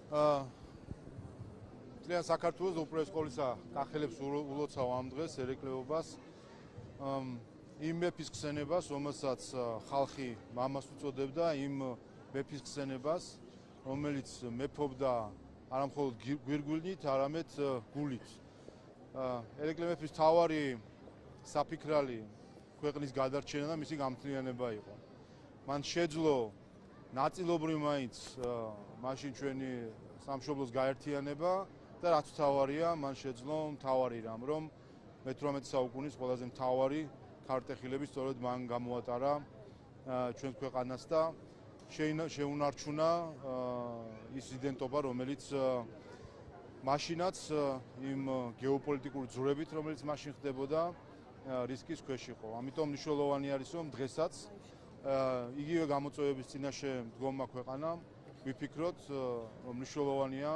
ძალიან საქართველოს უპირველეს ყოვლისა გახელებს ულოცავ ამ დღეს ერეკლეობას იმ მეფის ხსენებას, რომელსაც ხალხი მამას უწოდებდა, იმ მეფის ხსენებას, რომელიც მეფობდა არა მხოლოდ გვირგვინით, არამედ გულით. ერეკლე მეფის მთავარი საფიქრალი ქვეყნის გადარჩენა და მისი გამთლიანება იყო. მან შეძლო ნაწილობრივ მაინც მაშინ ჩვენი სამშობლოს გაერთიანება და რაც მთავარია, მან შეძლო მთავარი რამ, რომ მე-18 საუკუნის ყველაზე მთავარი ქართეხილები სწორედ მან გამოატარა ჩვენს ქვეყანას და შეუნარჩუნა ის იდენტობა, რომელიც მაშინაც იმ გეოპოლიტიკური ძვრებით, რომელიც მაშინ ხდებოდა, რისკის ქვეშ იყო. ამიტომ მნიშვნელოვანი არის, რომ დღესაც იგივე გამოწვევების წინაშე მდგომმა ქვეყანამ ვიფიქროთ, რომ მნიშვნელოვანია,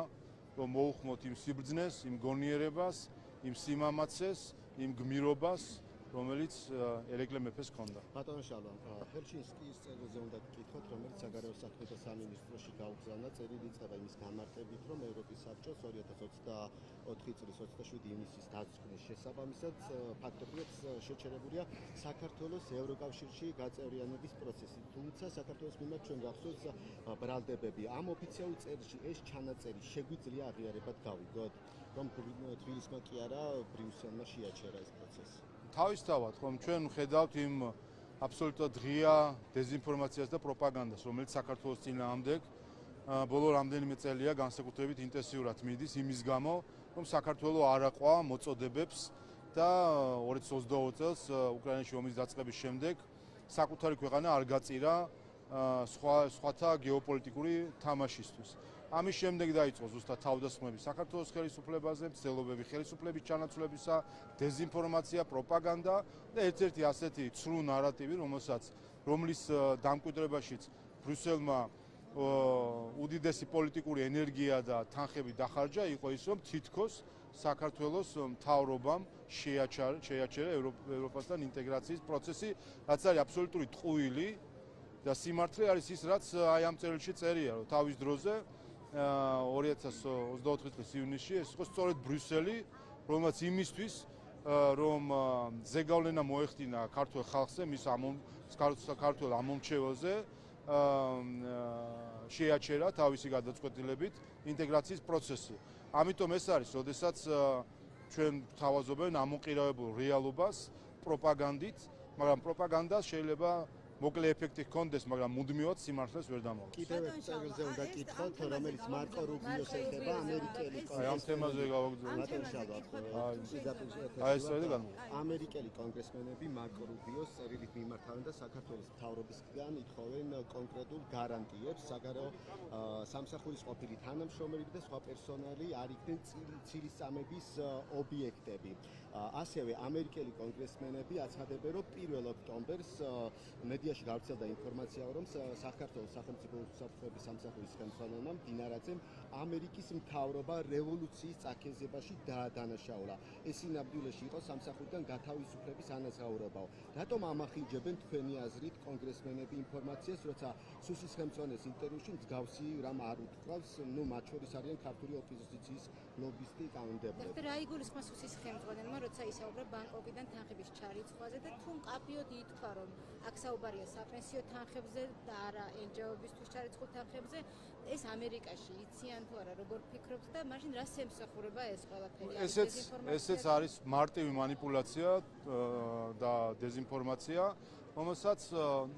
რომ მოუხმოთ იმ სიბრძნეს, იმ გონიერებას, იმ სიმამაცეს, იმ გმირობას, რომელიც ერეკლე მეფეს ჰქონდა. ბატონო შალვა, ჰელჩინსკის წერილზე უნდა გკითხოთ, რომელიც საგარეო საქმეთა სამინისტროში გაუგზავნა წერილი იწყება იმის გამარტებით, რომ ევროპის საბჭოს 2024 წლის 27 ივნისის დაწესების შესაბამისად ფაქტობრივად შეჩერებულია საქართველოს ევროკავშირში გაწევრიანების პროცესი. თუმცა საქართველოს მიმართ ჩვენ გახსოვს ბრალდებები. ამ ოფიციალურ წერილში ეს ჩანაწერი შეგვიძლია აღიარებად გავიგოთ, რომ თბილისმა კი არა ბრიუსელმა შეაჩერა ეს პროცესი. თავისთავად, ხომ ჩვენ ხედავთ იმ აბსოლუტურად ღია დეზინფორმაციას და პროპაგანდას, რომელიც საქართველოს წინააღმდეგ ბოლო რამდენიმე წელია განსაკუთრებით ინტენსიურად მიდის იმის გამო, რომ საქართველოს არ აყვა მოწოდებებს და 2022 წელს უკრაინაში ომის დაწყების შემდეგ საკუთარი ქვეყანა არ გაწირა სხვათა გეოპოლიტიკური თამაშისთვის. ამის შემდეგ დაიწყო ზუსტად თავდასხმები საქართველოს ხელისუფლებაზე, მცდელობები ხელისუფლების ჩანაცვლებისა, დეზინფორმაცია, პროპაგანდა და ერთ-ერთი ასეთი ცრუ ნარატივი, რომლის დამკვიდრებაშიც ბრიუსელმა უდიდესი პოლიტიკური ენერგია და თანხები დახარჯა, იყო ის, რომ თითქოს საქართველოს მთავრობამ შეაჩერა ევროპასთან ინტეგრაციის პროცესი, რაც არის აბსოლუტური ტყუილი და სიმართლე არის ის, რაც აი ამ წერილში წერია, რომ თავის დროზე 2024 წლის ივნისში ეს იყო სწორედ ბრიუსელი, რომელმაც იმისთვის, რომ ზეგავლენა მოეხდინა ქართულ ხალხზე, მის ქართულ ამომრჩეველზე, შეაჩერა თავისი გადაწყვეტილებით ინტეგრაციის პროცესი. ამიტომ ეს არის, როდესაც ჩვენ თავაზობენ ამოყირავებულ რეალობას პროპაგანდით, მაგრამ პროპაგანდას შეიძლება მოკლე ეფექტი ჰქონდეს, მაგრამ მუდმივად სიმართლეს ვერ დამოუკიდებს. კიდევ ერთ წერილზე უნდა გკითხოთ, რომელიც მარკო რუბიოს ეხება ამერიკელი ამ თემაზე გავაგზავნე. ამერიკელი კონგრესმენები მარკო რუბიოს წერილით მიმართავენ და საქართველოს მთავრობისგან ითხოვენ კონკრეტულ გარანტიებს, საგარეო სამსახურის ყოფილი თანამშრომლები და სხვა პერსონალი არ იქნენ ცილისწამების ობიექტები. ასევე ამერიკელი კონგრესმენები აცხადებენ, რომ 1 ოქტომბერს მედიაში გავრცელდა ინფორმაცია, რომ საქართველოს სახელმწიფო უსაფრთხოების სამსახურის ხელმძღვანელმა დინარაძემ ამერიკის მთავრობა რევოლუციის წაქეზებაში დაადანაშაულა. ეს სინამდვილეში იყო სამსახურიდან გათავისუფლების ანაზღაურებაო. რატომ ამახინჯებენ თქვენი აზრით კონგრესმენები ინფორმაციას, როცა სუსის ხელმძღვანელს ინტერვიუში მსგავსი რამ არ უთქვავს, მათ შორის არიან ქართული ოპოზიციის ლობისტი კანონმდებლები. რა იგულისხმება სუსის ხელმძღვანელმა, როცა ისაუბრა ბანკოკიდან თანხების ჩარიცხვაზე და თუ მკაფიოდ ითქვა, რომ აქ საუბარია საპენსიო თანხებზე და არა NGO-ბისთვის ჩარიცხულ თანხებზე, ეს ამერიკაში იციან თუ არა, როგორ ფიქრობთ და მაშინ რას ემსახურება ეს ყველაფერი? ესეც არის მარტივი მანიპულაცია და დეზინფორმაცია, რომელსაც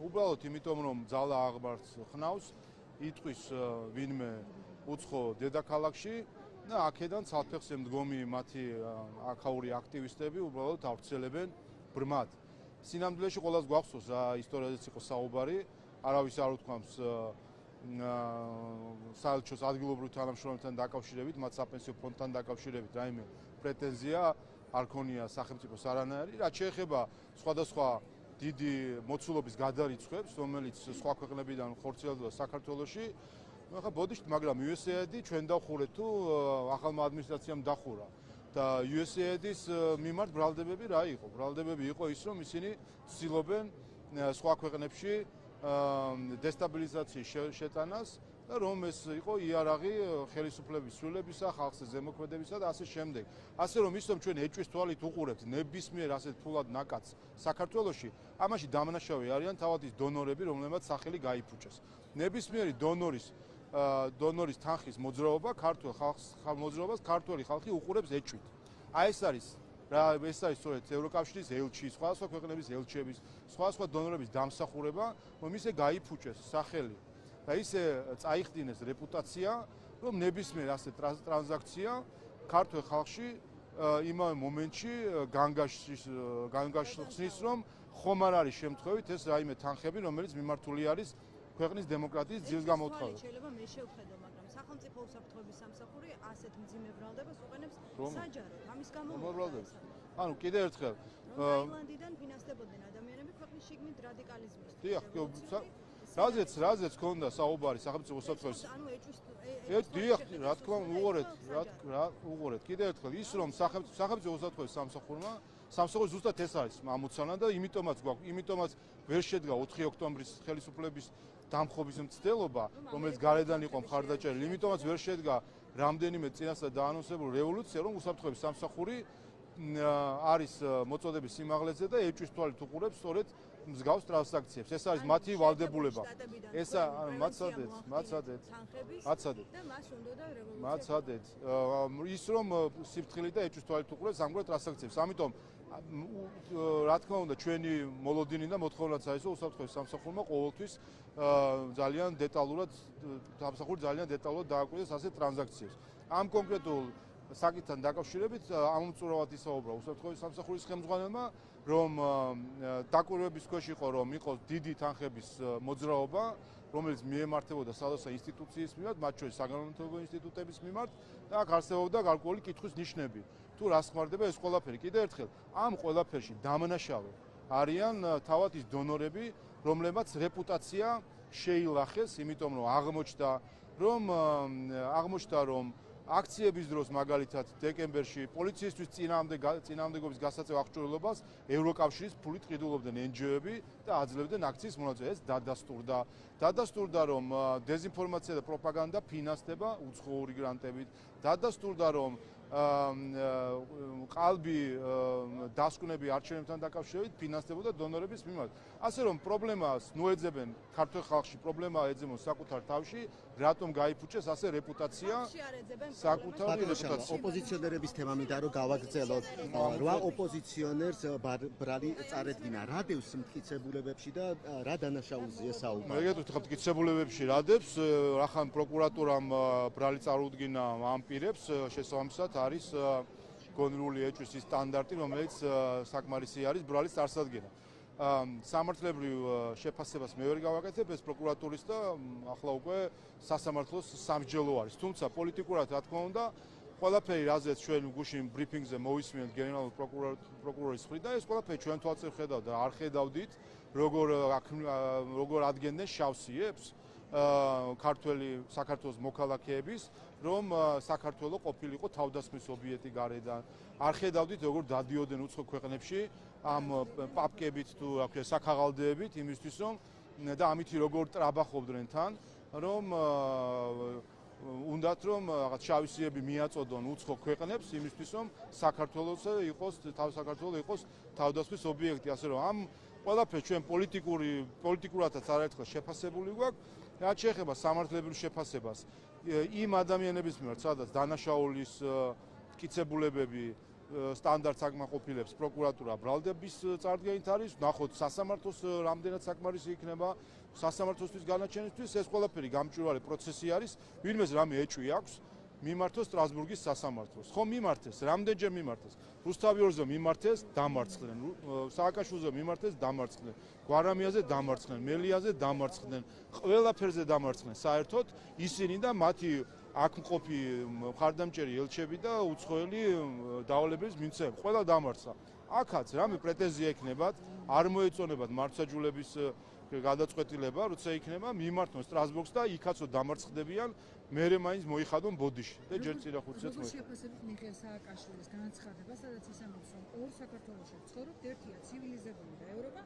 უბრალოდ იმიტომ, რომ ძალა აღბარს ხნავს, იტყვის ვინმე უცხო დედაქალაქში და აქედან ცალფეხზე მდგომი მათი აქაური აქტივისტები უბრალოდ ავრცელებენ ბრმად. სინამდვილეში ყველას გვახსოვს რა ისტორიაზეც იყო საუბარი, არავის არ უთქვამს საელჩოს ადგილობრივ თანამშრომლებთან დაკავშირებით, მათ საპენსიო ფონდთან დაკავშირებით რაიმე პრეტენზია არ ქონია სახელმწიფოს არანაირი, რაც შეეხება სხვადასხვა დიდი მოცულობის გადარიცხვებს, რომელიც სხვა ქვეყნებიდან ხორციელდება საქართველოში, ახლა ბოდიშთ, მაგრამ USAID ჩვენ დავხურეთ თუ ახალმა ადმინისტრაციამ დახურა. და USAID-ის მიმართ ბრალდებები რა იყო? ბრალდებები იყო ის, რომ ისინი ცდილობენ სხვა ქვეყნებში დესტაბილიზაციის შეტანას და და რომ ეს იყო იარაღი ხელისუფლების სრულებისა, ხალხის ზემოქმედებისა და ასე შემდეგ. ასე რომ ის რომ ჩვენ ეჭვის თვალით უყურებთ ნებისმიერ ასეთ ფულად ნაკადს საქართველოში, ამაში დამნაშავე არიან თავად ის დონორები, რომლებმაც სახელი გაიფუჭეს. ნებისმიერი დონორის თანხის მოძრაობა ქართულ ხალხს მოძრაობას ქართველი ხალხი უყურებს ეჭვით. აი ეს არის სწორედ ევროკავშირის ელჩი, სხვადასხვა ქვეყნების ელჩების, სხვადასხვა დონორების დამსახურება, რომ ისე გაიფუჭეს სახელი და ისე წაიხდინეს რეპუტაცია, რომ ნებისმიერ ასე ტრანზაქცია ქართულ ხალხში იმავე მომენტში განგაშხსნის, რომ ხომ არ არის შემთხვევით ეს რაიმე თანხები, რომელიც მიმართული არის ქვეყნის დემოკრატიის ძილს გამოუცხადებლად. შეიძლება მე შევხედო, მაგრამ სახელმწიფო უსაფრთხოების სამსახური ასეთ მძიმე ბრალდებას უყენებს საჯაროდ. ამის გამო ანუ კიდევ ერთხელ ტაილანდიდან ფინანსდებოდნენ ადამიანები ქვეყნის შიგნით რადიკალიზმის. დიახ, რაზეც ქონდა საუბარი სახელმწიფო უსაფრთხოების. ანუ ეჭვის დიახ, რა თქმა უნდა, უყურეთ. კიდევ ერთხელ ის რომ სახელმწიფო უსაფრთხოების სამსახური ზუსტად ეს არის ამოცანა და იმიტომაც ვერ შედგა 4 ოქტომბრის ხელისუფლების დამხობის მცდელობა, რომელიც გარედან იყო მხარდაჭერილი, იმიტომაც ვერ შედგა რამდენიმე წინასწარ დაანონსებული რევოლუცია, რომ უსაფრთხოების სამსახური არის მოწოდების სიმაღლეზე და ეჭვის თვალით უყურებს სწორედ მსგავს ტრანზაქციებს. ეს არის მათი ვალდებულება. ეს მაცადეთ. ის რომ სიფრთხილით და ეჭვის თვალით უყურებს ამგვარ ტრანზაქციებს. ამიტომ რა თქმა უნდა ჩვენი მოლოდინი და მოთხოვნაც არის რომ უსაფრთხოების სამსახურმა ყოველთვის ძალიან დეტალურად დააკვირდეს ასე ტრანზაქციებს. ამ კონკრეტულ საკითხთან დაკავშირებით ამომწურავად ისაუბრა უსაფრთხოების სამსახურის ხელმძღვანელმა, რომ დაკვირვების ქვეშ იყო რომ იყოს დიდი თანხების მოძრაობა, რომელიც მიემართებოდა სადღაც ინსტიტუციის მიმართ, მათ შორის საგანმანათლებლო ინსტიტუტების მიმართ და აქ არსებობდა გარკვეული კითხვის ნიშნები. თუ რას ხმარდება ეს ყველაფერი. კიდევ ერთხელ, ამ ყველაფერში დამნაშავე არიან თავად ის დონორები, რომლებმაც რეპუტაცია შეილახეს, იმიტომ რომ აღმოჩნდა რომ აქციების დროს მაგალითად დეკემბერში პოლიციისთვის წინააღმდეგობის გასაწევ აღჭურვილობას ევროკავშირის ფულით ყიდულობდნენ NGO-ები და აძლევდნენ აქციის მონაწილეობას. დადასტურდა რომ დეზინფორმაცია და პროპაგანდა ფინანსდება უცხოური გრანტებით. დადასტურდა რომ ყალბი დასკვნები არჩევნებთან დაკავშირებით ფინანსდებოდა დონორების მიმართ. ასე რომ პრობლემას ნუეძებენ ქართულ ხალხში, პრობლემა ეძებენ საკუთარ თავში, რატომ გაიფუჭეს ასე რეპუტაცია? საკუთარი რეპუტაცია. ოპოზიციონერების თემა მინდა რომ გავაგრძელოთ. 8 ოპოზიციონერს ბრალი წარედგინა რადევს მტკიცებულებებში და რა დანაშაულზეა საუბარი. მეგეთქვით ხა მტკიცებულებებში რადევს, რახან პროკურატურამ ბრალი წარუდგინა ამ პირებს შესაბამისად არის გონრული ეჭვის სტანდარტი, რომელიც საკმარისი არის ბრალის წარსადგენა. სამართლებრივ შეფასებას მე ვერ გავაკეთებ ეს პროკურატურის და ახლა უკვე სასამართლოს სამსჯელო არის. თუმცა პოლიტიკურად რა თქმა უნდა ყველაფერი რაზეც ჩვენ გუშინ ბრიფინგზე მოვისმენთ გენერალურ პროკურორის მხრიდან ეს ყველაფერი ჩვენ თვალწინ ხედავთ და არ ხედავდით როგორ ადგენდნენ შავსიებს საქართველოს მოქალაქეების, რომ საქართველო ყოფილიყო თავდასხმის ობიექტი გარედან. არ ხედავდით როგორ დადიოდნენ უცხო ქვეყნებში ამ პაპკებით თუ რა ქვია საქაღალდეებით იმისთვის რომ და ამითი როგორ ტრაბახობდნენ თან, რომ უნდათ რომ რაღაც შავსიები მიაწოდონ უცხო ქვეყნებს იმისთვის რომ საქართველოს იყოს თავდასხმის ობიექტი. ასე რომ ამ ყველაფერს ჩვენ პოლიტიკურადაც არაერთხელ შეფასებული გვაქვს. რაც შეეხება სამართლებრივ შეფასებას იმ ადამიანების მიმართ, სადაც დანაშაულის მტკიცებულებები სტანდარტს აკმაყოფილებს პროკურატურა ბრალდების წარდგენით არის, ნახოთ სასამართლოს რამდენად საკმარისი იქნება სასამართლოსთვის განაჩენისთვის, ეს ყველაფერი გამჭვირვალე პროცესი არის, ვინმეს რამე ეჭვი აქვს მიმართოს სტრასბურგის სასამართლოს. ხო მიმართეს, რამდენჯერ მიმართეს. რუსთავიორზე მიმართეს, დამარცხდნენ. სააკაშვილზე მიმართეს, დამარცხდნენ. გვარამიაზე დამარცხდნენ, მელიაზე დამარცხდნენ. ყველაფერზე დამარცხდნენ. საერთოდ ისინი და მათი აქ მყოფი მხარდამჭერი ელჩები და უცხოელი დავალებების მიმცემი, ყველა დამარცხა. აქაც რამე პრეტენზია ექნებათ, არ მოეწონებათ მართლმსაჯულების გადაწყვეტილება, როცა იქნება მიმართონ სტრასბურგს და იქაცო დამარცხდებიან, მერე მაინც მოიხადონ ბოდიში და ჯერ წინა 5 წელს როგორ შეფასებით მიხეილ სააკაშვილის განცხადება, სადაც ის ამბობს, რომ ორ საქართველოში ცხოვრობთ, ერთია ცივილიზებული და ევროპა,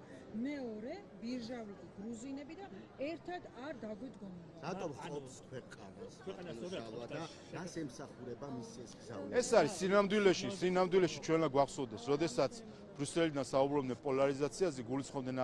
მეორე ბირჟავლიკი, გრუზინები და ერთად არ დაგვიდგომება. რატომ ხობს ქვეყანას და რას ემსახურება მისი ეს გზავნილი? ეს არის სინამდვილეში ჩვენლა გვახსოვდეს, როდესაც ბრიუსელიდან საუბრობდნენ პოლარიზაციაზე, გულისხმობდნენ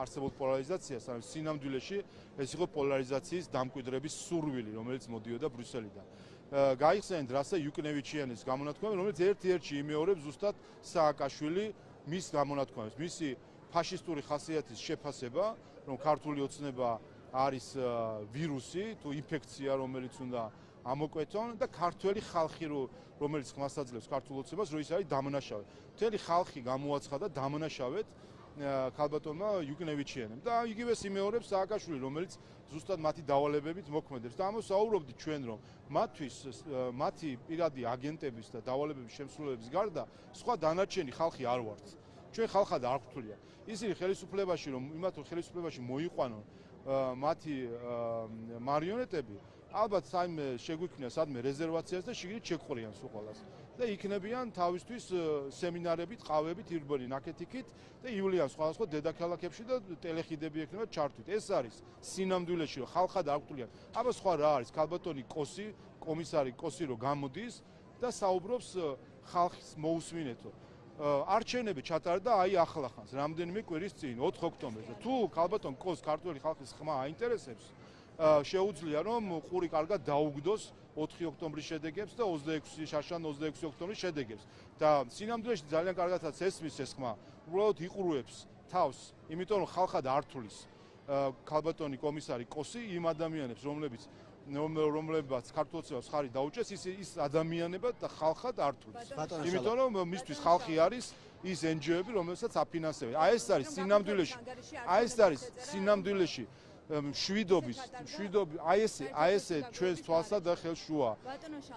არსებულ პოლარიზაციას, ანუ სინამდვილეში ეს იყო პოლარიზაციის დამკვიდრების სურვილი, რომელიც მოდიოდა ბრიუსელიდან. გაიხსენეთ რასა იუკნევიჩიანის გამონათქვამი, რომელიც ერთ-ერთში იმეორებს ზუსტად სააკაშვილი მის გამონათქვამებს, მისი ფაშისტური ხასიათის შეფასება, რომ ქართული ოცნება არის ვირუსი თუ ინფექცია, რომელიც უნდა ამოკვეთონ და ქართველი ხალხი რომელიც ხმას აძლევს ქართულ ოცნებას, რომ ის არის დამნაშავე. მთელი ხალხი გამოაცხადა დამნაშავედ ქალბატონმა იუკნევიჩიანემ და იგივეს იმეორებს სააკაშვილი, რომელიც ზუსტად მათი დავალებებით მოქმედებს. და ამას საუბრობდით ჩვენ, რომ მათი პირადი აგენტების და დავალებების შემსრულებლების გარდა სხვა დანარჩენი ხალხი არ ვართ. ჩვენ ხალხად არ გვთვლია. ისინი ხელისუფლებაში ხელისუფლებაში მოიყვანონ მათი მარიონეტები, ალბათ საიმე შეგვიქმნია სადმე რეზერვაციას და შიგნით შეგყრიან სულ ყველას. და იქნებიან თავისთვის სემინარებით, ყავებით, ირბორი ნაკეთიქით და ივლიან სხვადასხვა დედაქალაქებში და ტელეხიდები ექნება ჩართვით. ეს არის სინამდვილეში, რომ ხალხად არ გვთვლიან. აბა სხვა რა არის? ქალბატონი კომისარი კოსი რო გამოდის და საუბრობს ხალხის მოусმინეთო. არჩევნები ჩატარდა აი ახლახანს, რამდენიმე კვირის წინ, 4 ოქტომბერზე. თუ ქალბატონ კოს ქართული ხალხის ხმა აინტერესებს, შეუძლია რომ ყური კარგად დაუგდოს 4 ოქტომბრის შედეგებს და 26 ოქტომბრის შედეგებს. და სინამდვილეში ძალიან კარგადაც ესმის ეს ხმა, უბრალოდ იყურუებს თავს, იმიტომ რომ ხალხად არ თulis ქალბატონი კომისარი კოსი იმ ადამიანებს, რომლებაც ქართულოცნებას ხარი დაუჭეს, ის ადამიანებად და ხალხად არ თulis. იმიტომ რომ მისთვის ხალხი არის ის NGO-ები, რომელსაც აფინანსებენ. აი ეს არის სინამდვილეში მშვიდობის, აი ესე ჩვენს თვალსა და ხელშუა.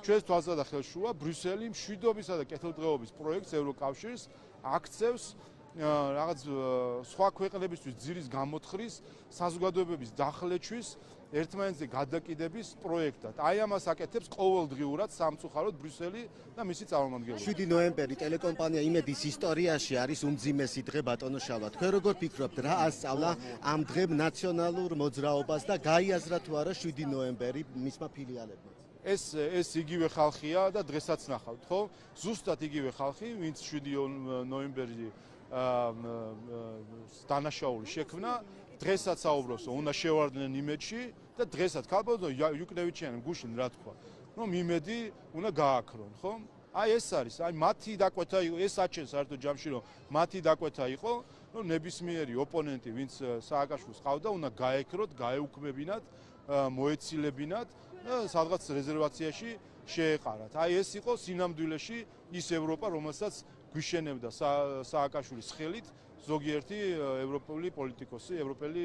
ჩვენს თვალსა და ხელშუა ბრიუსელი მშვიდობისა და კეთილდღეობის პროექტს ევროკავშირს აქცევს რაღაც სხვა ქვეყნებისთვის ძირის გამოთხრის, საზოგადოებების დახლეჩვის, ერთმანეთზე გადაკიდების პროექტად. აი ამას აკეთებს ყოველდღიურად სამწუხაროდ ბრიუსელი და მისი წარმომადგენლები. 7 ნოემბერი ტელეკომპანია იმედის ისტორიაში არის უმძიმესი დღე ბატონო შალვა. თქვენ როგორ ფიქრობთ, რა ასწავლა ამ დღემ ნაციონალურ მოძრაობას და გაიაზრა თუ არა 7 ნოემბერი მისმა ფილიალებმა? ეს იგივე ხალხია და დღესაც ნახავთ, ხო? ზუსტად იგივე ხალხი, ვინც 7 ნოემბერში დანაშაული შექმნა, დღესაც საუბრობს, რომ უნდა შევარდნენ იმედში და დღესაც ქალბატონ იუკნევიჩიანემ გუშინ რა თქვა, რომ იმედი უნდა გააქრონ, ხო? აი ეს არის, აი მათი დაკვეთა იყო, ეს აჩენს საერთოდ ჯამში, რომ მათი დაკვეთა იყო, რომ ნებისმიერი ოპონენტი, ვინც სააკაშვილს ყავდა, უნდა გაექროთ, გაეუქმებინათ, მოეცილებინათ და სადღაც რეზერვაციაში შეეყარათ. აი ეს იყო სინამდვილეში ის ევროპა, რომელსაც გვიშენებდა სააკაშვილის ხელით ზოგიერთი ევროპული პოლიტიკოსი, ევროპელი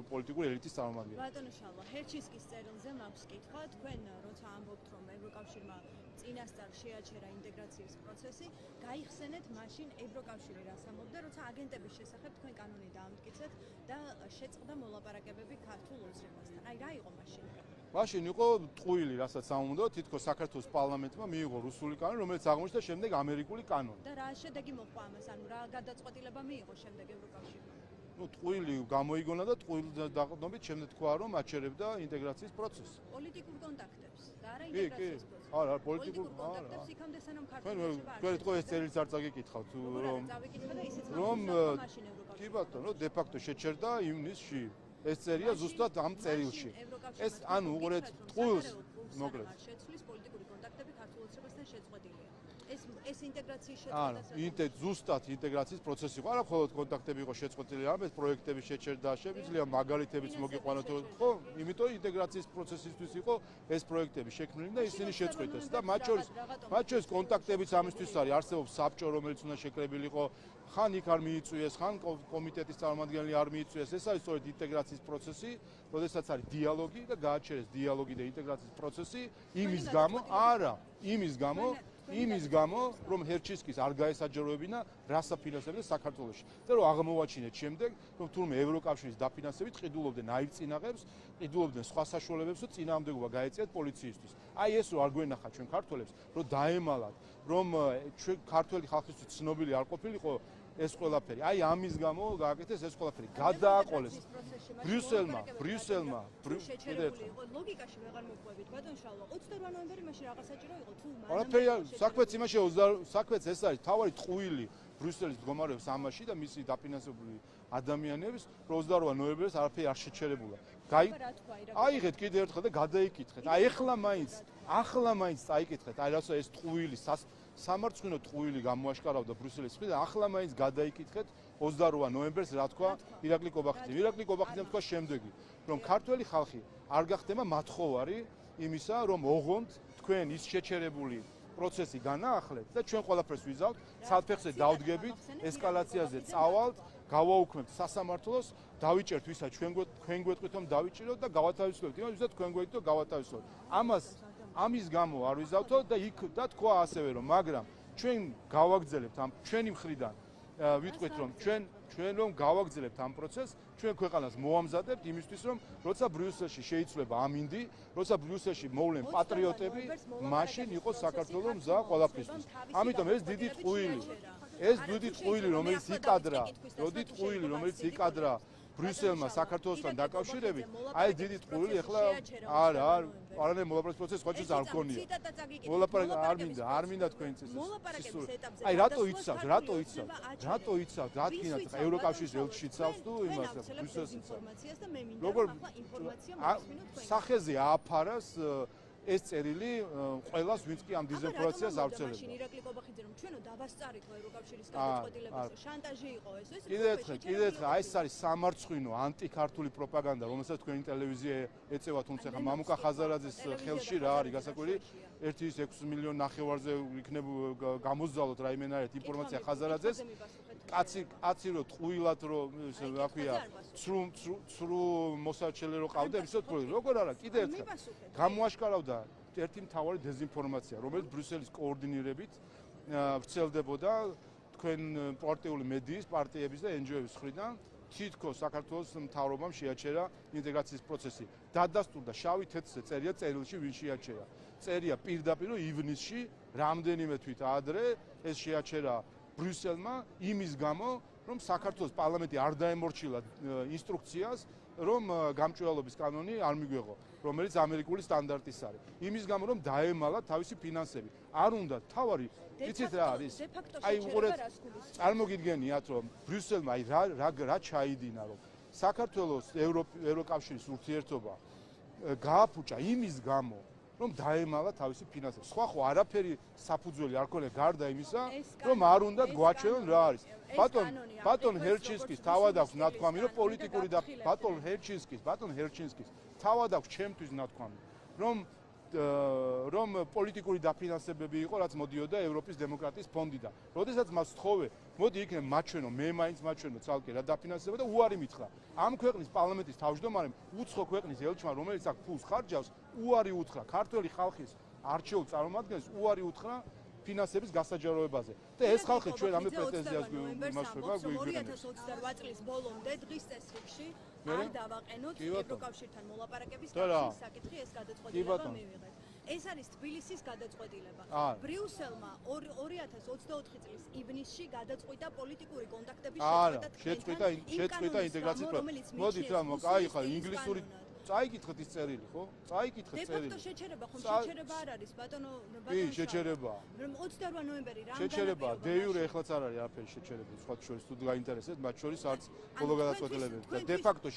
პოლიტიკური ელიტის წარმომადგენელი. ბატონო შალვა, ჰერჩისკის წერილზე მაქვს კითხვა, თქვენ როცა ამბობთ, რომ ევროკავშირმა წინასწარ შეაჩერა ინტეგრაციის პროცესი, გაიხსენეთ მაშინ ევროკავშირი რას ამბობდა, როცა აგენტების შესახებ თქვენ კანონი დაამტკიცეთ და შეწყდა მოლაპარაკებები ქართულ ოცნებასთან. აი რა იყო მაშინ? მაშინ იყო ტყუილი, რასაც ამბობდა, თითქოს საქართველოს პარლამენტმა მიიღო რუსული კანონი, რომელიც აღმოჩნდა შემდეგ ამერიკული კანონი. და რა შედეგი მოყვა ამას, ანუ რა გადაწყვეტილება მიიღო შემდეგ ევროკავშირმა? ტყუილი გამოიგონა და ტყუილ დაყრდნობით შემდეგ თქვა, რომ აჩერებდა ინტეგრაციის პროცესს. პოლიტიკურ კონტაქტებს და არა ინტეგრაციის პროცესს. არა, პოლიტიკურ კონტაქტებს იქამდე სანამ თქვენ თქო ეს წერილიც არ წაგიკითხავთ, რომ კი ბატონო, დე ფაქტო შეჩერდა ივნისში. ეს წერია ზუსტად ამ წერილში. ეს ანუ უყურეთ ტყუილს მოკლედ. შეცვლის პოლიტიკური კონტაქტები ქართულ ოცნებასთან შეწყვეტილია. ეს ინტეგრაციის შეწყვეტა ზუსტად ინტეგრაციის პროცესი იყო. არა მხოლოდ კონტაქტები იყო შეწყვეტილი, არამედ პროექტები შეჩერდა, შეგვიძლია მაგალითებიც მოგიყვანოთ, ხო? იმიტომ ინტეგრაციის პროცესისთვის იყო ეს პროექტები შექმნილი და ისინი შეწყვეტეს და მათ შორის კონტაქტებიც ამისთვის არის, არსებობს საბჭო, რომელიც უნდა შეკრებილიყო, ხან იქ არ მიიწვიეს, ხან კომიტეტის წარმომადგენელი არ მიიწვიეს. ეს არის სწორედ ინტეგრაციის პროცესი, როდესაც არის დიალოგი და გააჩერეს დიალოგი და ინტეგრაციის პროცესი იმის გამო, რომ ჰერჩისკის არ გაესაჯაროებინა რას აფინანსებდა საქართველოში. და რომ აღმოვაჩინეთ შემდეგ, რომ თურმე ევროკავშირის დაფინანსებით ყიდულობდნენ აირწინაღებს, ყიდულობდნენ სხვა საშუალებებს და წინააღმდეგობა გაეწიათ პოლიციისთვის. აი ეს რო არ გვენახა ჩვენ ქართველებს, რომ დაემალათ, რომ ჩვენ ქართველი ხალხისთვის ცნობილი არ ყოფილიყო ეს ყველაფერი. აი ამის გამო გააკეთეს ეს ყველაფერი. გადააყოლეს ბრიუსელმა ლოგიკაში ვეღარ მოყვებით ბატონ შალვა 28 ნოემბერი მაშინ რაღაც საჭირო იყო თუ არაფერი საქმეც იმაში საქმეც ეს არის თავარი ტყუილი ბრიუსელის მდგომარეობს ამაში და მისი დაფინანსებული ადამიანების 28 ნოემბერს არაფერი არ შეჩერებულა. აიღეთ კიდე ერთხელ და გადაიკითხეთ. აი ახლა მაინც წაიკითხეთ. აი რაცა ეს ტყუილი სამარცხვინო ტყუილი გამოაშკარავდა ბრიუსელის მხრიდან, ახლა მაინც გადაიკითხეთ 28 ნოემბერს რა თქვა ირაკლი კობახიძემ. ირაკლი კობახიძემ თქვა შემდეგი, რომ ქართველი ხალხი არ გახდება მათხოვარი იმისა, რომ ოღონდ თქვენ ის შეჩერებული პროცესი განაახლეთ და ჩვენ ყველაფერს ვიზავთ, ცალფეხზე დავდგებით, ესკალაციაზე წავალთ, გავაუქმებთ სასამართლოს, დავიჭერთ ვისაც ჩვენ გვეტყვით რომ დავიჭიროთ და გავათავისუფლებთ იმას, ვისაც თქვენ გვეტყვით რომ გავათავისუფლებთ. ამის გამო არ ვიზავთო და იქ და თქვა ასევე რომ მაგრამ ჩვენ გავაგრძელებთ ამ ჩვენი მხრიდან ვიტყვით რომ ჩვენ რომ გავაგრძელებთ ამ პროცესს, ჩვენ ქვეყანას მოამზადებთ იმისთვის რომ როცა ბრიუსელში შეიცვლება ამინდი, როცა ბრიუსელში მოვლენ პატრიოტები, მაშინ იყოს საქართველოს მზა ყველაფრისთვის. ამიტომ ეს დიდი ტყუილი, რომელიც იკადრა ბრიუსელმა საქართველოსთან დაკავშირებით, აი დიდი ტყუილი ახლა არანაირ მოლაპარაკების პროცესს ხოჭის არ გქონია. მოლაპარაკება არ მინდა თქვენ სისულელე. აი რატო იცავთ? რადგანაც ევროკავშირის ელჩი იცავს თუ იმას ბრიუსელს იცავს. როგორ სახეზე ააფარას ეს წერილი ყველას ვინც კი ამ დიზინფორმაციას ავრცელებდა. ირაკლი კობახიძე რომ ჩვენო დავასწარით ევროკავშირის გადაწყვეტილებაზე, შანტაჟი იყო ეს. კიდევ ერთხელ აი ეს არის სამარცხვინო ანტიქართული პროპაგანდა, რომელსაც თქვენი ტელევიზია ეწევა, თუმცა მამუკა ხაზარაძის ხელში რა არის გასაკვირი 1.6 მილიონი ნახევარზე იქნებ გამოსძალოთ რაიმენარეთ ინფორმაცია ხაზარაძეს. კაცი რო ტყუილად რო რა ქვია ცრუ მოსარჩელე რო ყავდა ისე როგორ არა კიდევ ერთხელ გამოაშკარავდა ერთი მთავარი დეზინფორმაცია რომელიც ბრიუსელის კოორდინირებით ვრცელდებოდა თქვენ პარტიული მედიის პარტიების და NGO-ების მხრიდან თითქოს საქართველოს მთავრობამ შეაჩერა ინტეგრაციის პროცესი დადასტურდა შავი თეთრზე წერია წერილში ვინ შეაჩერა წერია პირდაპირ ივნისში რამდენიმე თვით ადრე ეს შეაჩერა ბრიუსელმა იმის გამო რომ საქართველოს პარლამენტი არ დაემორჩილა ინსტრუქციას რომ გამჭვირვალობის კანონი არ მიგვეღო რომელიც ამერიკული სტანდარტის არის იმის გამო რომ დაემალა თავისი ფინანსები არ უნდა თავარი იცით რა არის აი უყურეთ წარმოგიდგენიათ რომ ბრიუსელმა აი რა ჩაიდინა რომ საქართველოს ევროკავშირის ურთიერთობა გააფუჭა იმის გამო რომ დაემალა თავისი ფინანსები. სხვა ხო არაფერი საფუძველი არ ქონია გარდა იმისა, რომ არ უნდა გვაჩვენონ რა არის. ბატონ ჰერჩინსკის თავად აქვს ნათქვამი, რომ პოლიტიკური და ბატონ ჰერჩინსკის თავად აქვს ჩემთვის ნათქვამი, რომ პოლიტიკური დაფინანსებები იყო, რაც მოდიოდა ევროპის დემოკრატიის ფონდიდან. როდესაც მას თხოვე, მოდი იქნებ მაჩვენო, მე მაინც მაჩვენო ცალკე რა დაფინანსება და უარი მითხრა. ამ ქვეყნის პარლამენტის თავმჯდომარემ უცხო ქვეყნის ელჩმა, რომელიც აქ ფულს ხარჯავს, უარი უთხრა ქართველი ხალხის არჩეულ წარმომადგენლს, უარი უთხრა ფინანსების გასაჯაროებაზე. და ეს ხალხი ჩვენ ამე პრეტენზიას გვიმასვება, გვიგრენებს. 2028 წლის ბოლომდე დღის წესრიგში არ დავაყენოთ ევროკავშირთან მოლაპარაკების კავშირის საკითხი ეს გადაწყვეტილება მივიღეთ. ეს არის თბილისის გადაწყვეტილება. ბრიუსელმა 2024 წლის ივნისში გადაწყვიტა პოლიტიკური კონტაქტების შეწყვიტა ინტეგრაციის პროცესი. მოდით რა აი ხა ინგლისური წაიკითხეთ ის წერილი ხო? წაიკითხეთ წერილი. დე-ფაქტო შეჩერება ხომ შეჩერება არ არის ბატონო კი შეჩერება. 28 ნოემბერი რა შეჩერება დე-იურე ეხლაც არ არის არაფერი შეჩერებული სხვა შორის თუ გაინტერესებს მათ შორის არც ბოლო გადაწყვეტილებები და დე-ფაქტო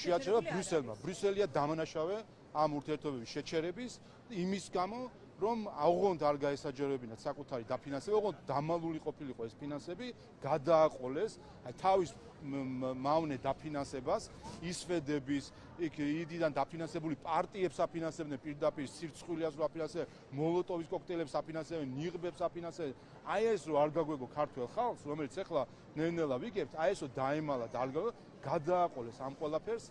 შეაჩერა ბრიუსელმა. ბრიუსელია დამნაშავე ამ ურთიერთობების შეჩერების იმის გამო რომ აუღონდ არ გაესაჯერებინათ საკუთარი დაფინანსება, ოღონდ დამალული ყოფილიყო ეს ფინანსები, გადააყოლეს, აი თავის მავნე დაფინანსებას, ისვედების, იქ იდიდან დაფინანსებული პარტიებს აფინანსებდნენ პირდაპირ სირცხვილიას რო აფინანსებდნენ, მოლოტოვის კოქტეილებს აფინანსებდნენ, ნიღბებს აფინანსებდნენ. აი ეს რო არ გაგვეგო ქართველ ხალხს, რომელიც ახლა ნელ-ნელა ვიგებთ, აი ესო დაემალა და არ გადააყოლეს ამ ყველაფერს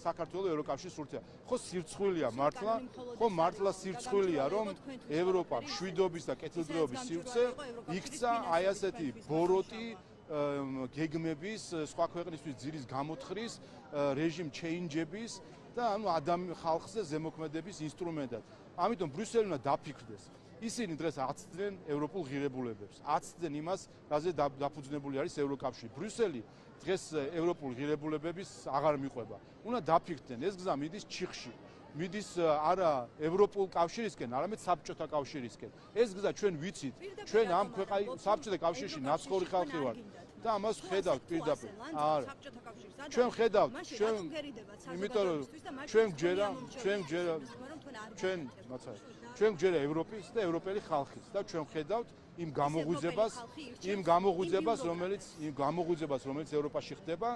საქართველოს ევროკავშირის ურთიერთობა. ხო სირცხვილია მართლა, ხო მართლა სირცხვილია, რომ ევროპა მშვიდობის და კეთილდღეობის სივრცე იქცა აი ასეთი ბოროტი გეგმების, სხვა ქვეყნისთვის ძირის გამოთხრის, რეჟიმ ჩეინჯების და ანუ ხალხზე ზემოქმედების ინსტრუმენტად. ამიტომ ბრიუსელი უნდა დაფიქრდეს. ისინი დღეს აცდნენ ევროპულ ღირებულებებს, აცდნენ იმას, რაზე დაფუძნებული არის ევროკავშირი. ბრიუსელი დღეს ევროპულ ღირებულებების აღარ მიყვება. უნდა დაფიქრდნენ, ეს გზა მიდის ჩიხში. მიდის არა ევროპულ კავშირისკენ, არამედ საბჭოთა კავშირისკენ. ეს გზა ჩვენ ვიცით, ჩვენ ამ საბჭოთა კავშირში ნაცხოვრი ხალხი ვართ და ამას ხედავთ პირდაპირ. არა. ჩვენ ხედავთ, იმიტომ რომ ჩვენ გვჯერა ევროპის და ევროპელი ხალხის და ჩვენ ხედავთ იმ გამოღვიძებას, რომელიც ევროპაში ხდება,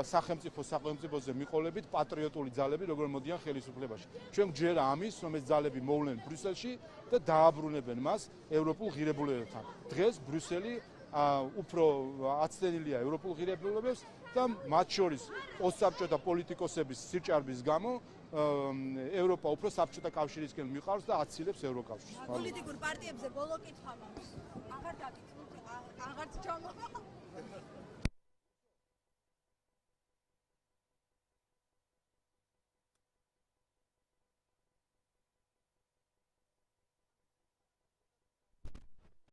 სახელმწიფოზე მიყოლებით პატრიოტული ძალები, როგორ მოდიან ხელისუფლებაში. ჩვენ გვჯერა ამის, რომ ეს ძალები მოვლენ ბრიუსელში და დააბრუნებენ მას ევროპულ ღირებულებებთან. დღეს ბრიუსელი უფრო აცდენილია ევროპულ ღირებულებებს და მათ შორის პოსტსაბჭოთა პოლიტიკოსების სირჭარბის გამო ევროპა უფრო საბჭოთა კავშირისკენ მიყავს და აცილებს ევროკავშირს. პოლიტიკურ პარტიებზე ბოლო კითხვა მაქვს. აღარ დაგიწყოთ, აღარც ჩამოვა.